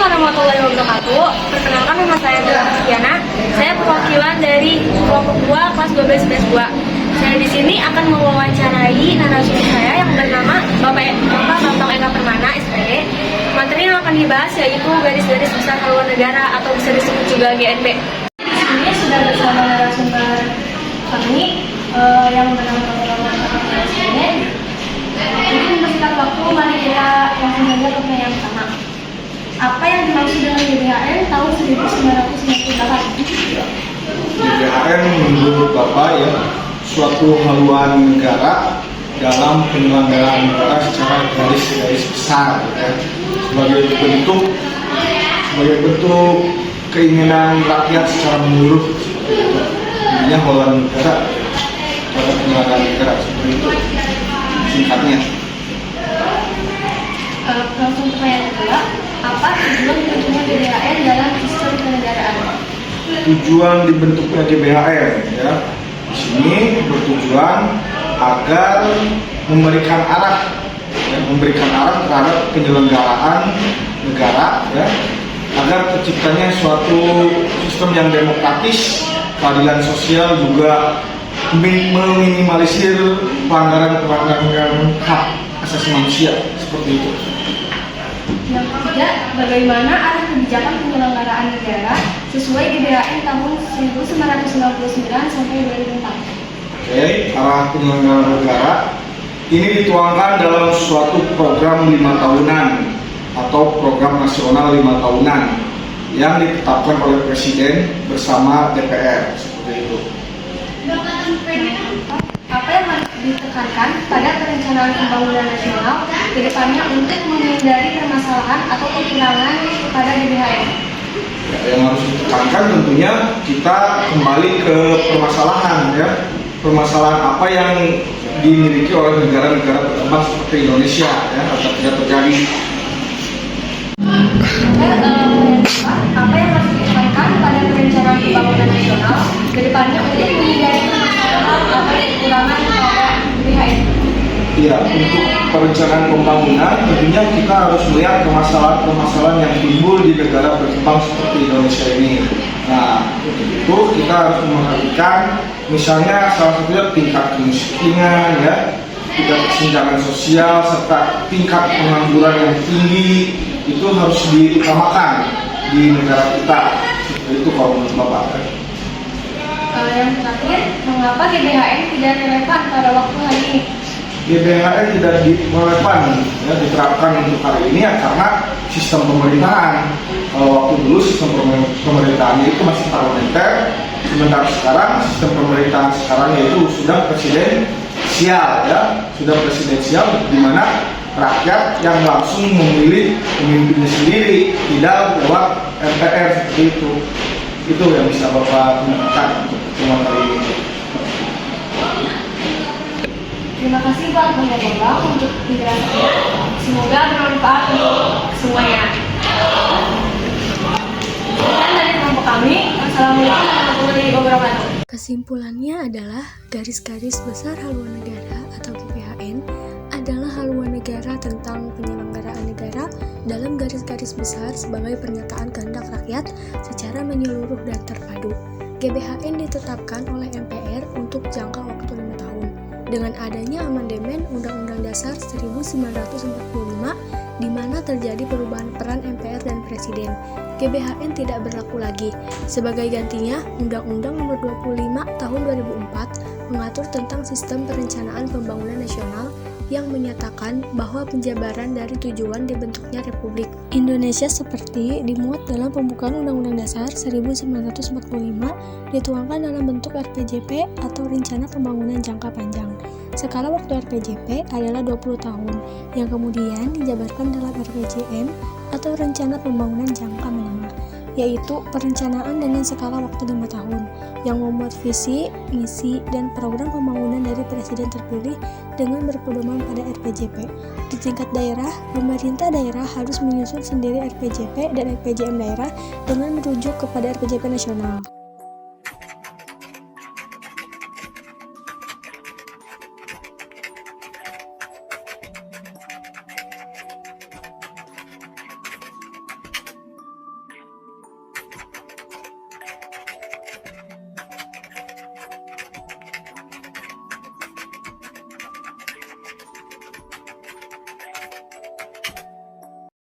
warahmatullahi wabarakatuh. Perkenalkan, nama saya adalah Kristiana. Saya perwakilan dari kelompok 2 kelas 12 BES 2. Saya di sini akan mewawancarai narasumber saya yang bernama Bapak Bambang Eka Permana, SPG. Materi yang akan dibahas yaitu garis-garis besar haluan negara atau bisa disebut juga GNB. Di sini sudah bersama narasumber kami yang bernama Bapak Bambang Eka Permana, SPG. Jadi mempersingkat waktu, mari kita langsung saja ke pertanyaan pertama. Apa yang dimaksud dengan GBHN tahun 1998? GBHN menurut Bapak ya, suatu haluan negara dalam penyelenggaraan negara secara garis-garis besar ya, sebagai bentuk keinginan rakyat secara menyeluruh. Intinya haluan negara pada penyelenggaraan negara seperti itu singkatnya. Langsung pertanyaan kedua, apa tujuan dibentuknya GBHN dalam sistem kenegaraan? Tujuan dibentuknya GBHN ya, di sini bertujuan agar memberikan arah terhadap penyelenggaraan negara ya, agar terciptanya suatu sistem yang demokratis, keadilan sosial, juga meminimalisir pelanggaran hak asasi manusia seperti itu. Yang ketiga, bagaimana arah kebijakan penyelenggaraan negara sesuai GBHN tahun 1999 sampai 2004? Oke, arah penyelenggaraan negara ini dituangkan dalam suatu program 5 tahunan atau program nasional 5 tahunan yang ditetapkan oleh Presiden bersama DPR seperti itu. Apa yang harus ditekankan pada perencanaan pembangunan nasional ke depannya untuk menghindari permasalahan atau kekurangan pada GBHN? Ya, yang harus ditekankan tentunya kita kembali ke permasalahan ya, permasalahan apa yang dimiliki oleh negara-negara berkembang seperti Indonesia ya, agar tidak terjadi. Apa yang harus ditekankan pada perencanaan pembangunan nasional ke depannya untuk menghindari permasalahan atau kekurangan pada GBHN? Ya, untuk perencanaan pembangunan tentunya kita harus melihat permasalahan-permasalahan yang timbul di negara berkembang seperti Indonesia ini. Nah, untuk itu kita harus memperhatikan misalnya salah satunya tingkat kemiskinan ya, tingkat kesenjangan sosial, serta tingkat pengangguran yang tinggi itu harus diutamakan di negara kita. Seperti itu kalau menurut Bapak. Yang terakhir, mengapa GBHN tidak relevan pada waktu hari ini? GBHN tidak relevan ya, diterapkan untuk hari ini ya, karena sistem pemerintahan. Kalau waktu dulu sistem pemerintahan itu masih parlementer, sementara sekarang sistem pemerintahan sekarang yaitu sudah presidensial ya, di mana rakyat yang langsung memilih pemimpinnya sendiri, tidak lewat MPR seperti itu. Itu yang bisa Bapak temukan untuk pertemuan kali ini. Terima kasih Pak Bambang untuk penjelasannya. Semoga bermanfaat untuk semuanya. Sekian dari kelompok kami. Wassalamualaikum warahmatullahi wabarakatuh. Kesimpulannya adalah garis-garis besar haluan negara atau GBHN adalah haluan negara tentang penyelenggaraan negara dalam garis-garis besar sebagai pernyataan kehendak rakyat secara menyeluruh dan terpadu. GBHN ditetapkan oleh MPR untuk jangka waktu 5 tahun. Dengan adanya amandemen Undang-Undang Dasar 1945, di mana terjadi perubahan peran MPR dan Presiden, GBHN tidak berlaku lagi. Sebagai gantinya, Undang-Undang Nomor 25 Tahun 2004 mengatur tentang sistem perencanaan pembangunan nasional yang menyatakan bahwa penjabaran dari tujuan dibentuknya Republik Indonesia seperti dimuat dalam pembukaan Undang-Undang Dasar 1945 dituangkan dalam bentuk RPJP atau Rencana Pembangunan Jangka Panjang. Skala waktu RPJP adalah 20 tahun, yang kemudian dijabarkan dalam RPJM atau Rencana Pembangunan Jangka Menengah, yaitu perencanaan dengan skala waktu 5 tahun, yang memuat visi, misi, dan program pembangunan dari Presiden terpilih dengan berpedoman pada RPJP. Di tingkat daerah, pemerintah daerah harus menyusun sendiri RPJP dan RPJM daerah dengan merujuk kepada RPJP nasional.